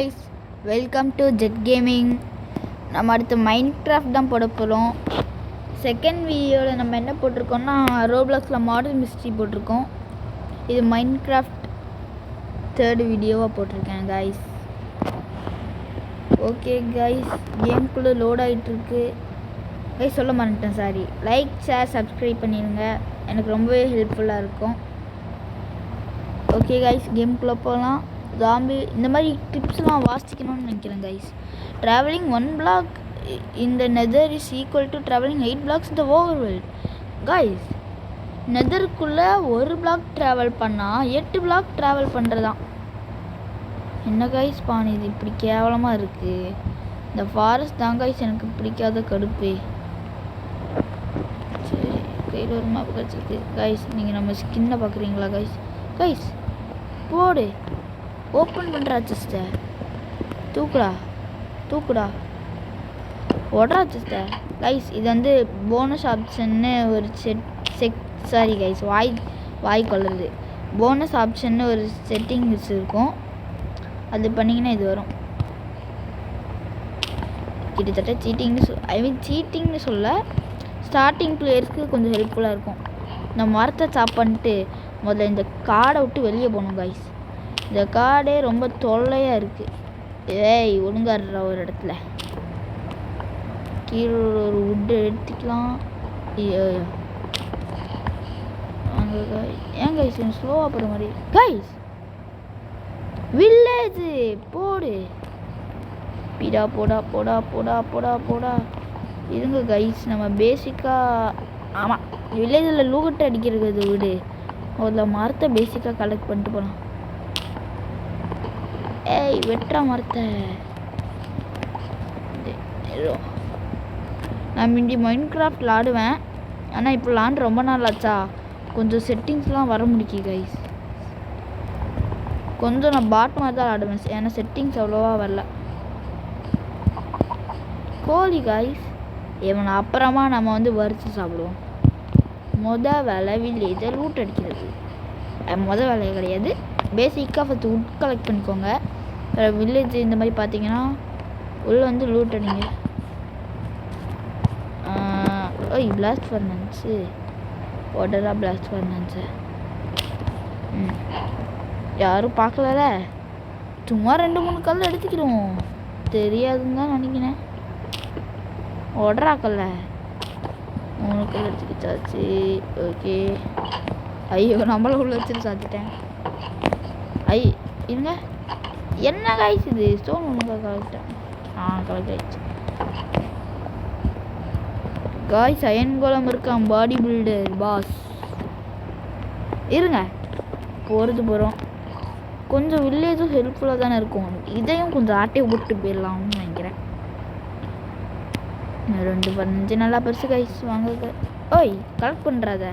Guys, welcome to Z gaming. நம்ம அடுத்து mind craft தான் போட போகிறோம். செகண்ட் வீடியோவில் நம்ம என்ன போட்டிருக்கோம்னா ரோப்ளாக்ஸில் மாடல் மிஸ்ட்ரி போட்டிருக்கோம். இது மைண்ட் கிராஃப்ட் தேர்டு வீடியோவாக போட்டிருக்கேன் கைஸ். ஓகே கைஸ், கேம்குள்ளே லோட் ஆகிட்டுருக்கு கைஸ். சொல்ல மாட்டேன், சாரி. லைக், ஷேர், சப்ஸ்கிரைப் பண்ணிடுங்க, எனக்கு ரொம்பவே ஹெல்ப்ஃபுல்லாக இருக்கும். ஓகே கைஸ், கேம்குள்ளே போகலாம். ஜாம்பி இந்த மாதிரி டிப்ஸ்லாம் வாசிக்கணும்னு நினைக்கிறேன் guys. Travelling 1 block in the nether is equal to traveling 8 blocks in the overworld. Guys, நெதருக்குள்ளே 1 block ட்ராவல் பண்ணால் 8 block ட்ராவல் பண்ணுறதான். என்ன கைஸ் பானி, இது இப்படி கேவலமாக இருக்குது. இந்த ஃபாரஸ்ட் தான் கைஸ் எனக்கு பிடிக்காத கடுப்பு. சரி, கையில் ஒரு மேப் கிடச்சிருக்கு கைஸ். நீங்கள் நம்ம ஸ்கின்னை பார்க்குறீங்களா கைஸ்? கைஸ் போடு, ஓப்பன் பண்ணுறா சிஸ்டர். தூக்குடா ஓடுறா சிஸ்டர். கைஸ், இது வந்து போனஸ் ஆப்ஷன்னு ஒரு சாரி கைஸ், வாய் கொள்ளுது. போனஸ் ஆப்ஷன்னு ஒரு செட்டிங்ஸ் இருக்கும், அது பண்ணிங்கன்னா இது வரும். கிட்டத்தட்ட சீட்டிங்னு சொல்ல ஸ்டார்டிங் பிளேயர்ஸ்க்கு கொஞ்சம் ஹெல்ப்ஃபுல்லாக இருக்கும். இந்த மரத்தை சாப் பண்ணிட்டு முதல்ல இந்த காடை விட்டு வெளியே போகணும் கைஸ். இந்த காடே ரொம்ப தொல்லையாக இருக்குது. ஏய், ஒழுங்காடுற ஒரு இடத்துல கீழே ஒரு வுட்டு எடுத்துக்கலாம். ஏன் கைஸ் ஸ்லோவாக போகிற மாதிரி? கைஸ், வில்லேஜ் போடு. பீடா போடா. இருங்க கைஸ், நம்ம பேசிக்காக ஆமாம் வில்லேஜில் லூகட்டை அடிக்கிறது விடு. முதல்ல மரத்தை பேசிக்காக கலெக்ட் பண்ணிட்டு போகலாம். ஏய், வெட்டுற மரத்தை. நான் முந்தி மைண்ட் கிராஃப்ட் விளாடுவேன், ஆனால் இப்போ விளாண்டு ரொம்ப நாள் ஆச்சா, கொஞ்சம் செட்டிங்ஸ்லாம் வர முடிக்கி கைஸ். கொஞ்சம் நான் பாட் மாதிரி தான் விளாடுவேன், ஏன்னா செட்டிங்ஸ் அவ்வளோவா வரல. கோழி கைஸ், இவனை அப்புறமா நம்ம வந்து வறுத்து சாப்பிடுவோம். வேலை வில்லேஜை லூட் அடிக்கிறது வேலையே கிடையாது. பேசிக்காக ஃபஸ்ட்டு வுட் கலெக்ட் பண்ணிக்கோங்க. வில்லேஜ் இந்த மாதிரி பார்த்தீங்கன்னா உள்ளே வந்து லூட் அடிங்க. ஓய், பிளாஸ்ட் ஃபர்னன்ஸு ஓடரா, பிளாஸ்ட் ஃபர்னன்ஸு யாரும் பார்க்கல. சும்மா 2-3 கல் எடுத்துக்கிடுவோம், தெரியாதுன்னு தான் நினைக்கிறேன். ஓடராக்கல்ல 3 கல் எடுத்துக்கிச்சாச்சு. ஓகே, ஐயோ நம்மள உள்ள வச்சுட்டு சாத்திட்டேன். இருங்க, என்ன கைஸ் இது? ஸ்டோன் ஒழுங்காக கலெக்டேன். கலெக்ட் ஆயிடுச்சு காய்ஸ். அயன் கோலம் இருக்கான், பாடி பில்டர் பாஸ். இருங்க, போகிறோம். கொஞ்சம் வில்லேஜும் ஹெல்ப்ஃபுல்லாக தானே இருக்கும். இதையும் கொஞ்சம் ஆட்டையை விட்டு போயிடலாம்னு நினைக்கிறேன். 2-15 நல்லா பெருசு கைஸ். வாங்க. ஓய், கலெக்ட் பண்ணுறாத.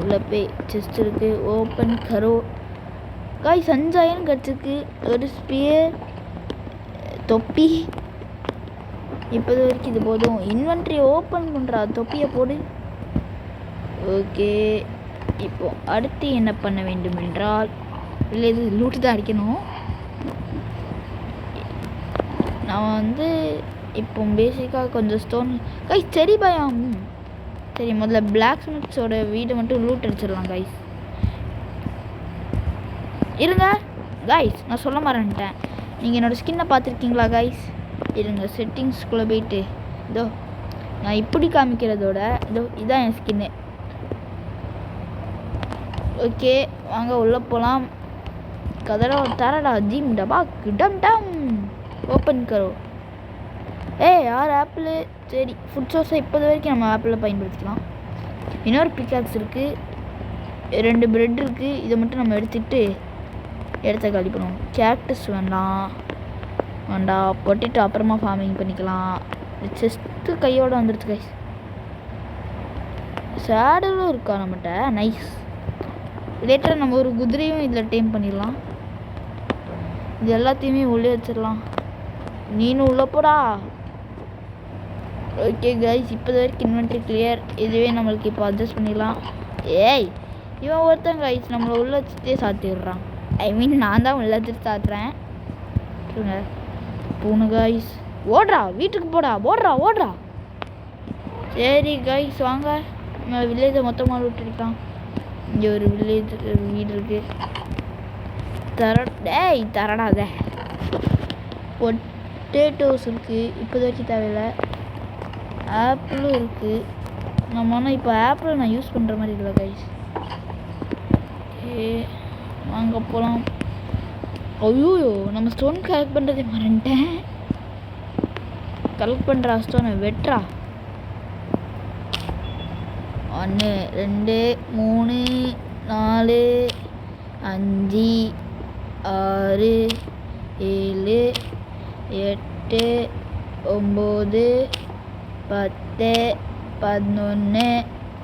உள்ளே போய் செஸ்ட் இருக்குது, ஓப்பன் கரோ காய்ஸ். 5 அயன் கிடச்சிருக்கு, ஒரு ஸ்பியர், தொப்பி. இப்போது வரைக்கும் இது போதும். இன்வென்ட்ரி ஓப்பன் பண்ணுறா, தொப்பியை போடு. ஓகே, இப்போ அடுத்து என்ன பண்ண வேண்டும் என்றால், இல்லை இது லூட்டு தான் அடிக்கணும். நான் வந்து இப்போ பேசிக்காக கொஞ்சம் ஸ்டோன் கைஸ். சரி பயம், சரி முதல்ல பிளாக் ஸ்மித்ஸோட வீடை மட்டும் லூட் அடிச்சிடலாம் கைஸ். இருங்க கைஸ், நான் சொல்ல மறந்துட்டேன். நீங்கள் என்னோடய ஸ்கின்னை பார்த்துருக்கீங்களா கைஸ்? இருங்க, செட்டிங்ஸ்குள்ளே போயிட்டு இதோ நான் இப்படி காமிக்கிறதோட இதோ இதான் என் ஸ்கின்னு. ஓகே, வாங்க உள்ளே போகலாம். கதடா தரடா ஜிம் டபா கிடம் டம் ஓப்பன் கரோ. யார் ஆப்பிள்? சரி, ஃபுட் சோர்ஸை இப்போது வரைக்கும் நம்ம ஆப்பிளில் பயன்படுத்திக்கலாம். இன்னொரு பிக்காக்ஸ் இருக்குது, 2 பிரெட் இருக்குது. இதை மட்டும் நம்ம எடுத்துகிட்டு இடத்த காலி பண்ணுவோம். கேக்டஸ் வேண்டாம், பொட்டிட்டு அப்புறமா ஃபார்மிங் பண்ணிக்கலாம். செஸ்ட்டு கையோடு வந்துடுச்சு கைஸ். சேடலும் இருக்கா நம்மகிட்ட? நைஸ். லேட்டராக நம்ம ஒரு குதிரையும் இதில் டேம் பண்ணிடலாம். இது எல்லாத்தையுமே உள்ளே வச்சிடலாம். நீனும் உள்ளே போடா. ஓகே கைஸ், இப்போது வரைக்கும் இன்வென்ட்ரி கிளியர். இதுவே நம்மளுக்கு இப்போ அட்ஜஸ்ட் பண்ணிடலாம். ஏய், இவன் ஒருத்தன் கைஸ் நம்மளை உள்ள வச்சுட்டே சாத்திடுறான். ஐ மீன் நான் தான் உள்ள வச்சுட்டு சாத்துறேன். இருங்க போகணும் கைஸ். ஓடுறா, வீட்டுக்கு போடா, ஓடுறா. சரி கைஸ் வாங்க, வில்லேஜை மொத்தமாக விட்டுருக்கான். இங்கே ஒரு வில்லேஜ் வீடு இருக்கு. தரடாத. பொட்டேட்டோஸ் இருக்குது, இப்போதைக்கு தேவையில்லை. ஆப்பிளும் இருக்குது. நம்ம ஆனால் இப்போ ஆப்பிள் நான் யூஸ் பண்ணுற மாதிரி இல்லை கைஸ். ஓகே வாங்க போகலாம். ஐயோ நம்ம ஸ்டோன் கலெக்ட் பண்ணுறதே மறந்துட்டேன். கலெக்ட் பண்ணுற ஸ்டோனை வெட்டுறா. 1 2 3 4 5 6 7 8 9 10 11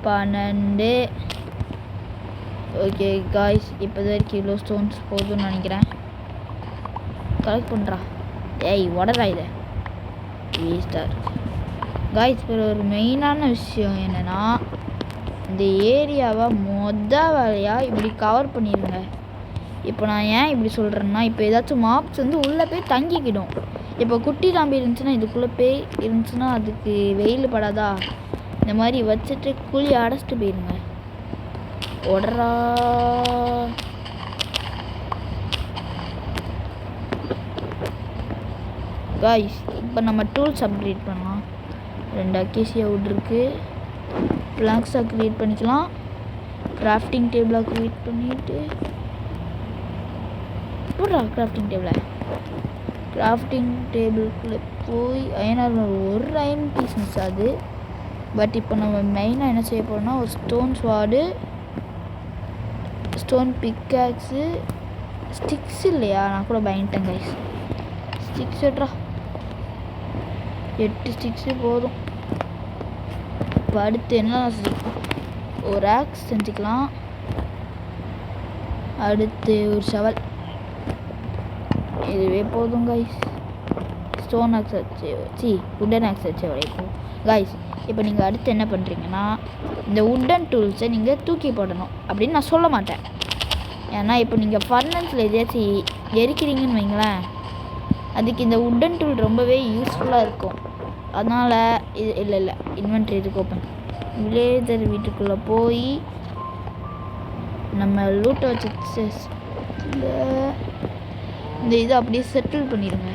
12. ஓகே காய்ஸ், இப்போதைக்கு இவ்வளோ ஸ்டோன்ஸ் போதும்னு நினைக்கிறேன். கலெக்ட் பண்ணுறா. உடறா இதை வேஸ்டாக இருக்கு காய்ஸ். இப்போ ஒரு மெயினான விஷயம் என்னென்னா, இந்த ஏரியாவை வேலையாக இப்படி கவர் பண்ணிடுங்க. இப்போ நான் ஏன் இப்படி சொல்கிறேன்னா, இப்போ ஏதாச்சும் மாப்ஸ் வந்து உள்ளே போய் தங்கிக்கிடும். இப்போ குட்டி தாம்பி இருந்துச்சுன்னா, இதுக்குள்ளே போய் இருந்துச்சுன்னா அதுக்கு வெயில் படாதா, இந்த மாதிரி வச்சுட்டு குழி அடைச்சிட்டு போயிருங்க. உடறா. காய்ஸ் இப்போ நம்ம டூல்ஸ் அப்கிரேட் பண்ணலாம். 2 அக்கேசியா வுட் இருக்குது. பிளாங்க்ஸாக க்ரியேட் பண்ணிக்கலாம். கிராஃப்டிங் டேபிளாக க்ரியேட் பண்ணிவிட்டு போடுறா. கிராஃப்டிங் டேபிளுக்குள்ளே போய் ஒரு அயன் பீஸ் மிஸ் ஆகுது. பட் இப்போ நம்ம மெயினாக என்ன செய்ய போகிறோம்னா, ஒரு stone sword, stone pickaxe, sticks இல்லையா, நான் கூட பயந்துட்டேன் கைஸ். ஸ்டிக்ஸ் எட்ரா, 8 ஸ்டிக்ஸு போதும். இப்போ அடுத்து என்ன, ஒரு ஆக்ஸ் செஞ்சுக்கலாம். அடுத்து ஒரு ஷவல், இதுவே போதும் கைஸ். ஸ்டோன் ஆக்ஸ் வச்சு உட்டன் ஆக்ஸ் வச்சு வரைக்கும் கைஸ். இப்போ நீங்கள் அடுத்து என்ன பண்ணுறீங்கன்னா, இந்த உட்டன் டூல்ஸை நீங்கள் தூக்கி போடணும் அப்படின்னு நான் சொல்ல மாட்டேன். ஏன்னா இப்போ நீங்கள் ஃபர்னன்ஸில் எதையாச்சும் எரிக்கிறீங்கன்னு வைங்களேன், அதுக்கு இந்த உட்டன் டூல் ரொம்பவே யூஸ்ஃபுல்லாக இருக்கும். அதனால் இது இல்லை இன்வென்ட்ரி இதுக்கு ஓப்பன். வில்லேஜர் வீட்டுக்குள்ளே போய் நம்ம லூட்டை வச்சு இந்த இதை அப்படியே செட்டில் பண்ணிடுங்க.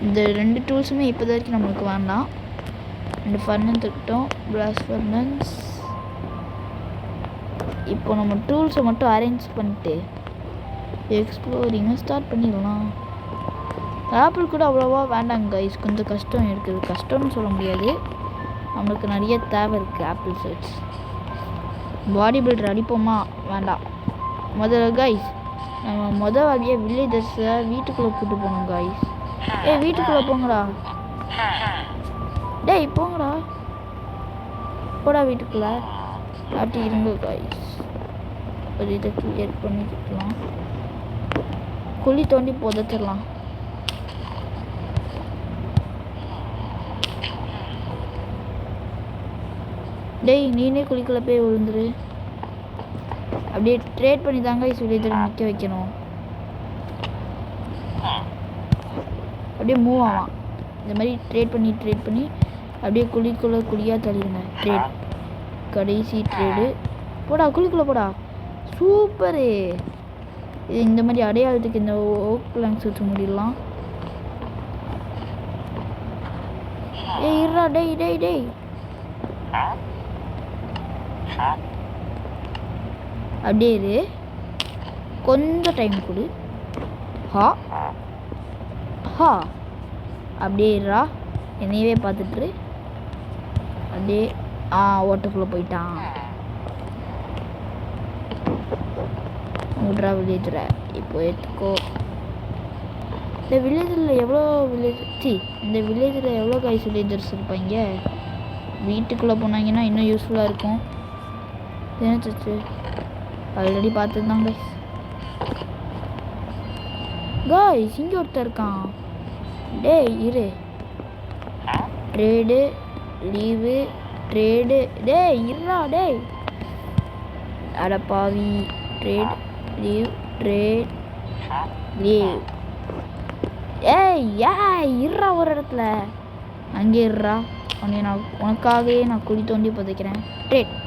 இந்த 2 டூல்ஸுமே இப்போ வரைக்கும் நம்மளுக்கு வேண்டாம். 2 ஃபர்னன்ஸ் இருக்கட்டும், பிளாஸ் ஃபர்னன்ஸ். இப்போ நம்ம டூல்ஸை மட்டும் அரேஞ்ச் பண்ணிட்டு எக்ஸ்ப்ளோரிங்கை ஸ்டார்ட் பண்ணிடலாம். ஆப்பிள் கூட அவ்வளோவா வேண்டாங்க கைஸ், கொஞ்சம் கஷ்டம் இருக்குது. கஷ்டம்னு சொல்ல முடியாது, நம்மளுக்கு நிறைய தேவை இருக்குது ஆப்பிள் சர்ச். பாடி பில்டர் அடிப்போமா? வேண்டாம். முதல்ல கைஸ் நம்ம வழியாக வில்லேஜர்ஸை வீட்டுக்குள்ளே கூப்பிட்டு போகணும் கைஸ். வீட்டுக்குள்ளே போங்கடா. போங்கடா, போடா வீட்டுக்குள்ளே. அப்படி இருங்க கைஸ். ஒரு இதை கிளியர் பண்ணிக்கலாம். குழி தோண்டி புதைச்சிடலாம். நீனே குழிக்குள்ளே போய் விழுந்துரு. அப்படியே ட்ரேட் பண்ணி தாங்க வில்லேஜர் நிற்க வைக்கணும். அப்படியே மூவ் ஆவான். இந்த மாதிரி ட்ரேட் பண்ணி அப்படியே குழியாக தள்ளிடுங்க. ட்ரேட், கடைசி ட்ரேடு. போடா குழிக்குள்ளே போடா. சூப்பரு. இது இந்த மாதிரி அடையாளத்துக்கு இந்த ஓக் பிளாங்க்ஸ் வச்சு முடிடலாம். இருடா. டேய் அப்படியே இரு, கொஞ்சம் டைம் கொடு. அப்படியே இருடா, என்னையவே பார்த்துட்டு. அப்படியே ஓட்டுக்குள்ளே போயிட்டான். விட்றா வில்லேஜரை. இப்போ எடுத்துக்கோ. இந்த வில்லேஜில் எவ்வளோ இந்த வில்லேஜில் எவ்வளோ கைஸ் வில்லேஜர்ஸ் இருப்பாங்க. வீட்டுக்குள்ளே போனாங்கன்னா இன்னும் யூஸ்ஃபுல்லாக இருக்கும். என்னச்சு ஆல்ரெடி பார்த்துருந்தாங்க கைஸ். இங்கே ஒருத்தர் இருக்கான். இரு. Trade, leave, trade. இருடா. அடப்பாவி. Trade, leave, trade, leave. ஏய் இருறா ஒரு இடத்துல, அங்கே இருறா. உனக்காகவே நான் குழி தோண்டி புதைக்கிறேன். ட்ரேட்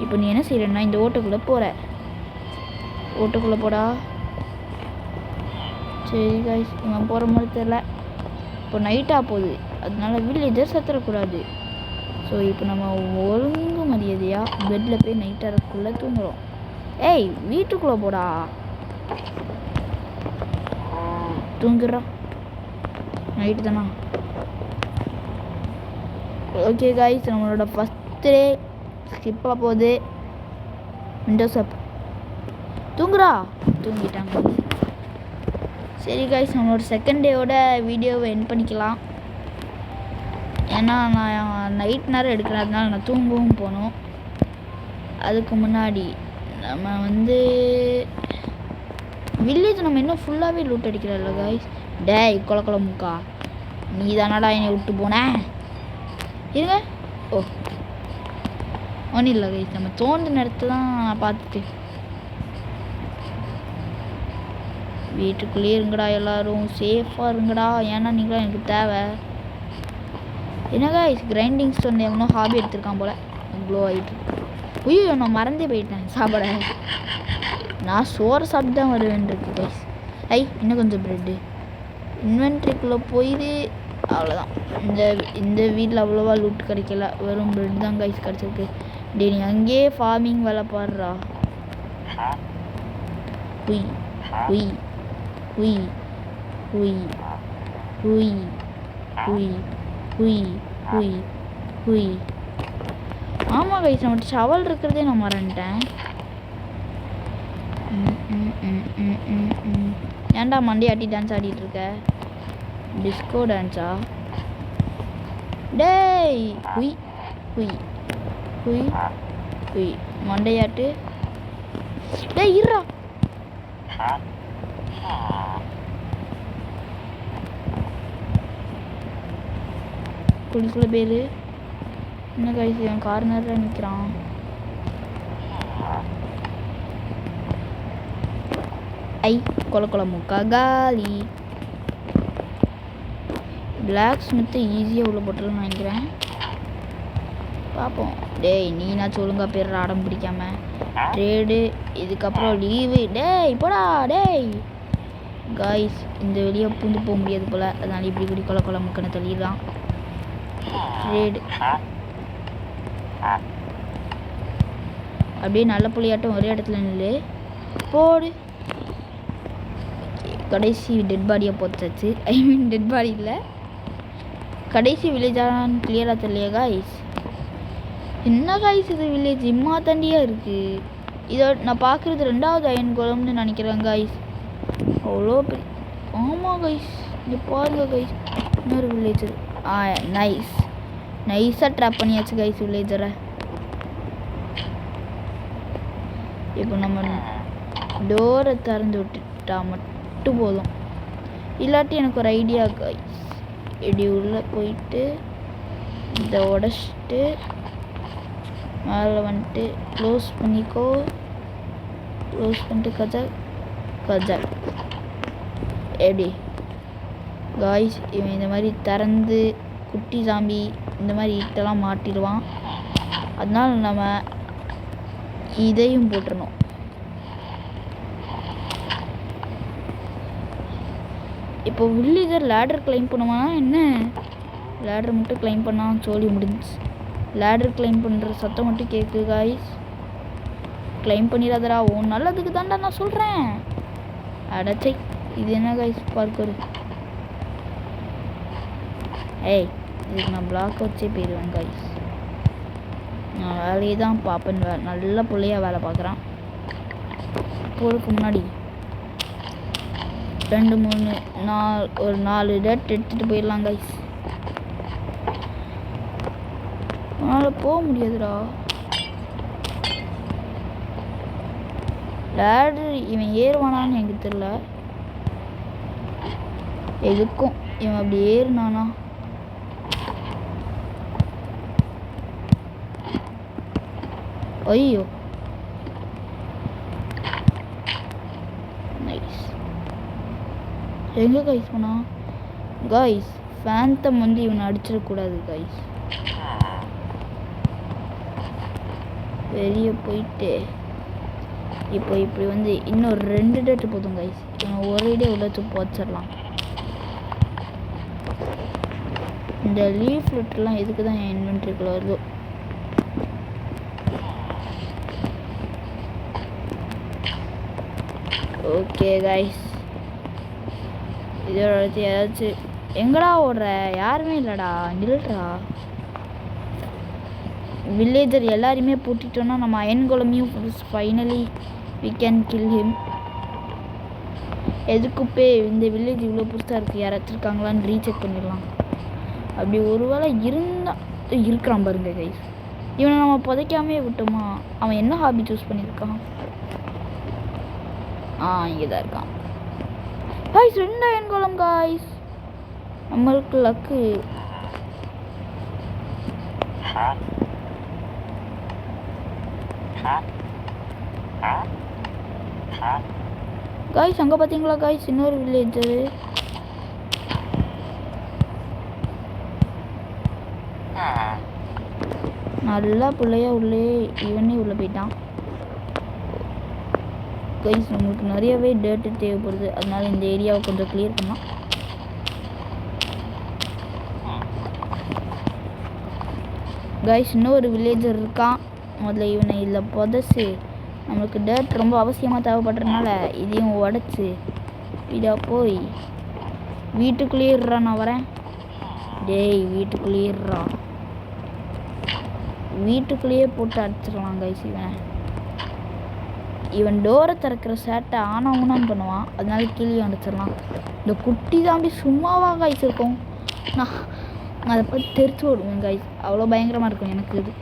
இப்போ நீ என்ன செய்யறன்னா இந்த ஓட்டுக்குள்ளே போகிற. ஓட்டுக்குள்ளே போடா. சரி கைஸ், இவன் போகிற மாதிரி தெரியல. இப்போ நைட்டாக போகுது, அதனால வில்லேஜர் சத்துறக்கூடாது. ஸோ இப்போ நம்ம ஒழுங்கு மரியாதையாக பெட்டில் போய் நைட்டாகிறதுக்குள்ளே தூங்குறோம். ஏய் வீட்டுக்குள்ளே போடா, தூங்குறா. நைட்டு தானா? ஓகே கைஸ், நம்மளோட ஃபஸ்ட் டே ஸ்கிப்பாக போகுது. விண்டோஸ் அப். தூங்குறா. தூங்கிட்டாங்க. சரி கைஸ், நம்மளோட செகண்ட் டேவோட வீடியோவை எண்ட் பண்ணிக்கலாம். ஏன்னா நான் நைட் நேரம் எடுக்கிறதுனால நான் தூங்கவும் போகணும். அதுக்கு முன்னாடி நம்ம வில்லேஜ் நம்ம இன்னும் ஃபுல்லாகவே லூட் அடிக்கிறோம்ல கைஸ். டேய் கொல முக்கா, நீ தானடா என்னை விட்டு போனேன். இருங்க. ஓ ஒன்றும் இல்லை கைஸ், நம்ம தோன்ற நேரத்தை தான் பார்த்துட்டு. வீட்டுக்குள்ளேயே இருங்கடா, எல்லோரும் சேஃபாக இருங்கடா. ஏன்னா நீங்களும் எனக்கு தேவை. என்ன கைஸ், கிரைண்டிங் ஸ்டோன் எவ்வளோ ஹாபி எடுத்திருக்கான் போல். இவ்வளோ ஆகிட்டு. ஐயோ நான் மறந்தே போயிட்டேன் சாப்பிட. நான் சோறு சாப்பிட்டு தான் வருவேன்ருக்கு கைஸ். இன்னும் கொஞ்சம் ப்ரெட்டு. இன்வென்ட்ரிக்குள்ளே போயிது. அவ்வளோதான். இந்த வீட்டில் அவ்வளோவா லூட் கிடைக்கல, வெறும் ப்ரெட் தான் கைஸ் கிடச்சிருக்கு. டே நீ அங்கேயே ஃபார்மிங் வேலை பாடுறா. உய் உய் உய் உய் உய் உய் உய் உய் உய். ஆமாம் கைஸ், நம்மகிட்ட ஷவல் இருக்கிறதே நான் மறந்துட்டேன். ஏன்டா மண்டையாட்டி டான்ஸ் ஆடிட்டுருக்க? டிஸ்கோ டான்ஸா? டேய் உய் உய் உய் உய் மண்டையாட்டு. டேய் இருறா. குளிக்குள்ள பேர் என்ன கைஸ், என் கார்னரில் நிற்கிறான். கொல முக்கா காலி. பிளாக் ஸ்மித்தை ஈஸியாக உள்ள போட்டுருன்னு நினைக்கிறேன். பார்ப்போம். டேய் நீனாச்சும் ஒழுங்கா பேர் ஆடம் பிடிக்காம ட்ரேடு. இதுக்கப்புறம் லீவு. டேய் போடா. டேய் காய்ஸ், இந்த வெளியே பூந்து போக முடியாது போல், அதனால இப்படி இப்படி கொல முக்கன்னு தள்ளிடலாம். ட்ரேடு அப்படியே நல்ல புள்ளியாட்டம் ஒரே இடத்துல நில்லு. போடு. கடைசி டெட் பாடியை போத்தாச்சு. டெட் பாடி இல்லை, கடைசி வில்லேஜான்னு கிளியராக தெரியலையா காய்ஸ்? என்ன காய்ஸ் இது வில்லேஜ் இம்மா தண்டியாக இருக்குது. இதை நான் பார்க்குறது 2வது அயன் குளம்னு நினைக்கிறேன் காய்ஸ். அவ்வளோ பெரிய. ஆமாம் கைஸ், இங்கே பாருங்க கைஸ், இன்னொரு வில்லேஜர். நைஸாக ட்ராப் பண்ணியாச்சு கைஸ் வில்லேஜரை. இப்போ நம்ம டோரை திறந்து விட்டுட்டா மட்டும் போதும். இல்லாட்டி எனக்கு ஒரு ஐடியா கைஸ். இப்படி உள்ளே போயிட்டு இதை உடச்சிட்டு மேலே வந்துட்டு க்ளோஸ் பண்ணிக்கோ. க்ளோஸ் பண்ணிட்டு கஜல் எப்படி காய்ஸ், இவன் இந்த மாதிரி திறந்து குட்டி சாம்பி இந்த மாதிரி இட்டெல்லாம் மாட்டிடுவான். அதனால நம்ம இதையும் போட்டுடணும். இப்போ வில்லேஜர் லேடர் கிளைம் பண்ணுவானா என்ன? லேடர் மட்டும் கிளைம் பண்ணால் சோழி முடிஞ்சு. லேடர் கிளைம் பண்ணுற சத்தம் மட்டும் கேட்கு காய்ஸ். கிளைம் பண்ணிடாதடா, ஓ நல்லதுக்கு தான்டா நான் சொல்கிறேன். அடச்சை, இது என்ன காய்ஸ் பார்க்கரு. இதுக்கு நான் பிளாக் வச்சே போயிடுவேன் காய்ஸ். நான் வேலையை தான் பார்ப்பேன். நல்ல பிள்ளையாக வேலை பார்க்குறான். போகிறதுக்கு முன்னாடி 2-3 ஒரு 4 டேட் எடுத்துகிட்டு போயிடலாம் காய்ஸ். அதனால் போக முடியாதுடா. லேடர் இவன் ஏறுவானான்னு எனக்கு தெரியல. எதுக்கும் இவன் அப்படி ஏறுனானா ஐயோ எங்கே கைஸ் போனா கைஸ்? ஃபேந்தம் வந்து இவனை அடிச்சிடக்கூடாது கைஸ். வெளியே போயிட்டு இப்போ இப்படி வந்து இன்னும் 2 டேட்டு போதும் கைஸ். இவனை ஒரேடியே உள்ளத்து போச்சிடலாம். இந்த லீஃப்லெட்லாம் எதுக்கு தான் என் இன்வென்ட்ரிக்குள்ள வருதோ. ஓகே கைஸ், இதோட அடுத்து ஏதாச்சும் எங்கடா ஓடுற? யாருமே இல்லைடா, நில்றா. வில்லேஜர் எல்லாருமே பூட்டிட்டோன்னா நம்ம அயன் கோலமையும் finally we can kill him. எதுக்குப்பே இந்த வில்லேஜ் இவ்வளோ புதுசாக இருக்குது, யாராச்சும் இருக்காங்களான்னு ரீசெக் பண்ணிடலாம். அப்படி ஒரு வேளை இருந்தால் இருக்கிறான் பாருங்க கைஸ். இவனை நம்ம புதைக்காமே விட்டோமா? அவன் என்ன ஹாபி சூஸ் பண்ணியிருக்கான்? இங்கே தான் இருக்கான் காய்ஸ். 2 அயன் கோலம் காய்ஸ், நம்மளுக்கு லக்கு. காய்ஸ் அங்கே பார்த்தீங்களா காய்ஸ், இன்னொரு வில்லேஜரு. நல்லா பிள்ளையா உள்ளே இவனே உள்ளே போயிட்டான் கைஸ். நம்மளுக்கு நிறையவே டேட்டு தேவைப்படுது, அதனால இந்த ஏரியாவை கொஞ்சம் கிளியர் பண்ணலாம். கைஸ் இன்னும் ஒரு வில்லேஜர் இருக்கான். முதல்ல இவனை இதில் புதைச்சி, நம்மளுக்கு டேட் ரொம்ப அவசியமாக தேவைப்படுறதுனால இதையும் உடச்சி இதாக போய் வீட்டுக்குள்ளேயே நான் வரேன். டேய் வீட்டுக்குள்ளேயே வீட்டுக்குள்ளேயே போட்டு அடிச்சிடலாம் கைஸ். இவன் டோரை திறக்கிற சேட்டை ஆனாவுனான்னு பண்ணுவான், அதனால கீழே அடிச்சிடலாம். இந்த குட்டி தாம்பி சும்மாவா கைஸ் இருக்கும்? நான் அதை பற்றி தெரிச்சு விடுவேன் கைஸ், அவ்வளோ பயங்கரமாக இருக்கும் எனக்கு இது.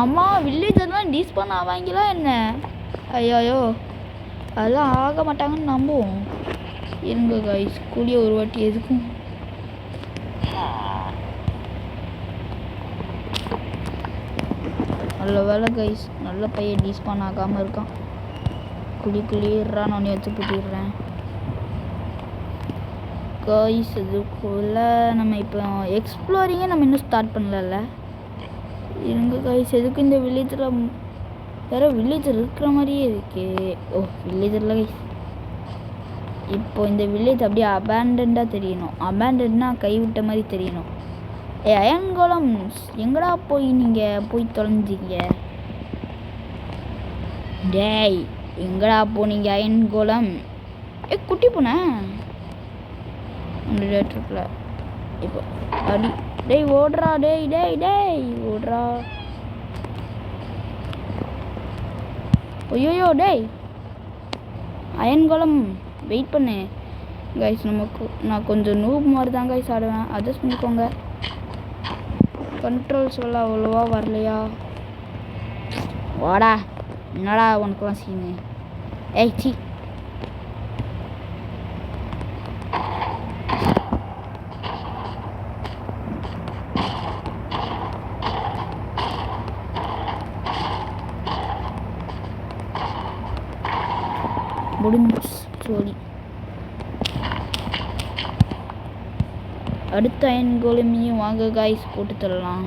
அம்மா வில்லேஜர்லாம் டீஸ்பான் ஆவாங்களா என்ன? ஐயோ அதெல்லாம் ஆக மாட்டாங்கன்னு நம்புவோம். இருங்க கைஸ், கூடிய ஒரு வாட்டி எதுக்கும் நல்ல வேலை கைஸ், நல்ல பையன் டீஸ்பான் ஆகாமல் இருக்கான். குழிக்குள்ளேறான், நான் வச்சு பூட்டிடுறேன் கைஸ். இதுக்குள்ளே நம்ம இப்போ எக்ஸ்ப்ளோரிங்கே நம்ம இன்னும் ஸ்டார்ட் பண்ணல. இருங்க கைஸ், எதுக்கு இந்த வில்லேஜில் வேறு வில்லேஜர் இருக்கிற மாதிரியே இருக்கு. வில்லேஜரில் கைஸ் இப்போ இந்த வில்லேஜ் அப்படியே அபேண்டண்டாக தெரியணும். அபேண்டன்னா கைவிட்ட மாதிரி தெரியணும். அயன் கோலம் எங்கடா போய் நீங்கள் போய் தொலைஞ்சிங்க? டேய் எங்கடா போனீங்க அயன் கோலம்? குட்டி பூனை அந்த டேட்ருக்குல இப்போ அடி. டேய் ஓடுறா, டேய் டேய் டேய் ஓடுறா. ஐயோயோ டேய் அயன் கோலம் வெயிட் பண்ணு கைஸ். நமக்கு நான் கொஞ்சம் நூப் மாதிரி தான் கைஸ் ஆடுவேன், அட்ஜஸ்ட் பண்ணிக்கோங்க. கண்ட்ரோல்ஸ் எல்லாம் அவ்வளோவா வரலையா? வாடா, என்னடா உனக்குலாம் சீனு? ஏய் சி முடிஞ்சு சோழி. அடுத்த அயன் கோலமையும் வாங்க காய்ஸ் போட்டு தரலாம்.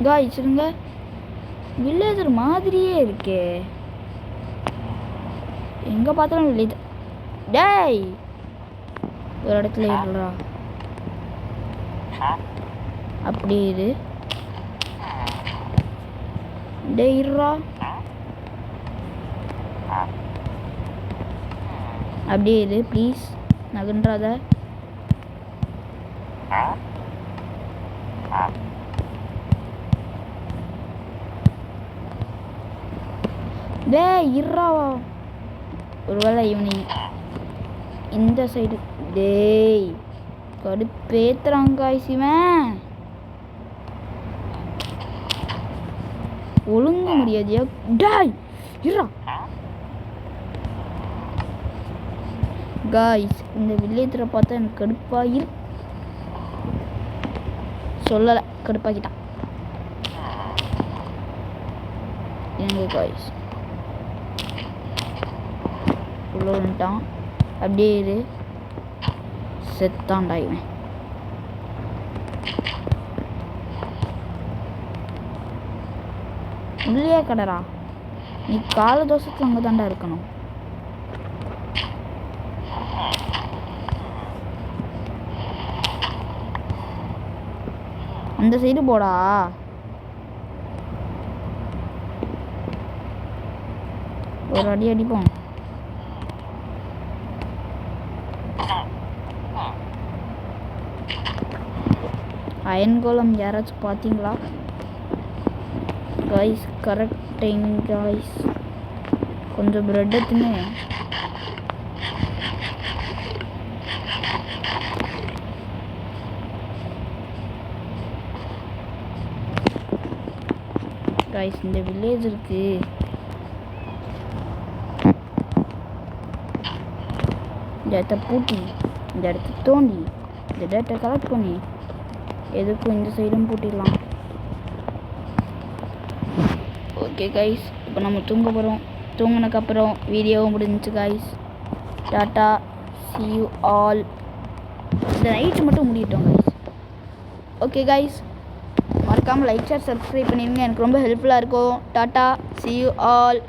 காய்ஸ் இருங்க, வில்லேஜர் மாதிரியே இருக்கே, எங்கே பார்த்தாலும் வில்லேஜர். டேய் ஒரு இடத்துல இருடா, அப்படியே இரு. டேய் இருடா, அப்படியே இரு ப்ளீஸ், நகன்றாத. டேய் இருறாவா, ஒருவேளை இவனை இந்த சைடு. டேய் கடுப்பேத்துறாங்க இவன், ஒழுங்க முடியாதியா? டேய் இருறா. காய்ஸ் இந்த வில்லேஜரை பார்த்தா எனக்கு கடுப்பாகி சொல்லலை, கடுப்பாக்கிட்டான் எங்க காய்ஸ். உள்ளே வந்துட்டான். அப்படியே இரு. செத்தான்டா இவன். உள்ளே கடரா. நீ கால தோசத்தில் அங்கே தாண்டா இருக்கணும். அந்த சைடு போடா. ஒரு அடி அடிப்போம். அயன் கோலம் யாராச்சும் பார்த்தீங்களா காய்ஸ்? Correct time guys. கொஞ்சம் பிரெட் எடுத்துன்னு காய்ஸ் இந்த வில்லேஜ் இருக்கு. இந்த இடத்த பூட்டி, இந்த இடத்த தோண்டி, இந்த டேட்டை கலெக்ட் பண்ணி எதுக்கும் இந்த சைடும் பூட்டிடலாம். ஓகே கைஸ், இப்போ நம்ம தூங்க போகிறோம். தூங்கினதுக்கப்புறம் வீடியோவும் முடிஞ்சிச்சு guys. Tata, see you all. இந்த நைட்டு மட்டும் முடிட்டோம் கைஸ். ஓகே கைஸ், மறக்காமல் லைக் ஷேர் சப்ஸ்கிரைப் பண்ணிடுங்க. எனக்கு ரொம்ப ஹெல்ப்ஃபுல்லாக இருக்கும். Tata, see you all.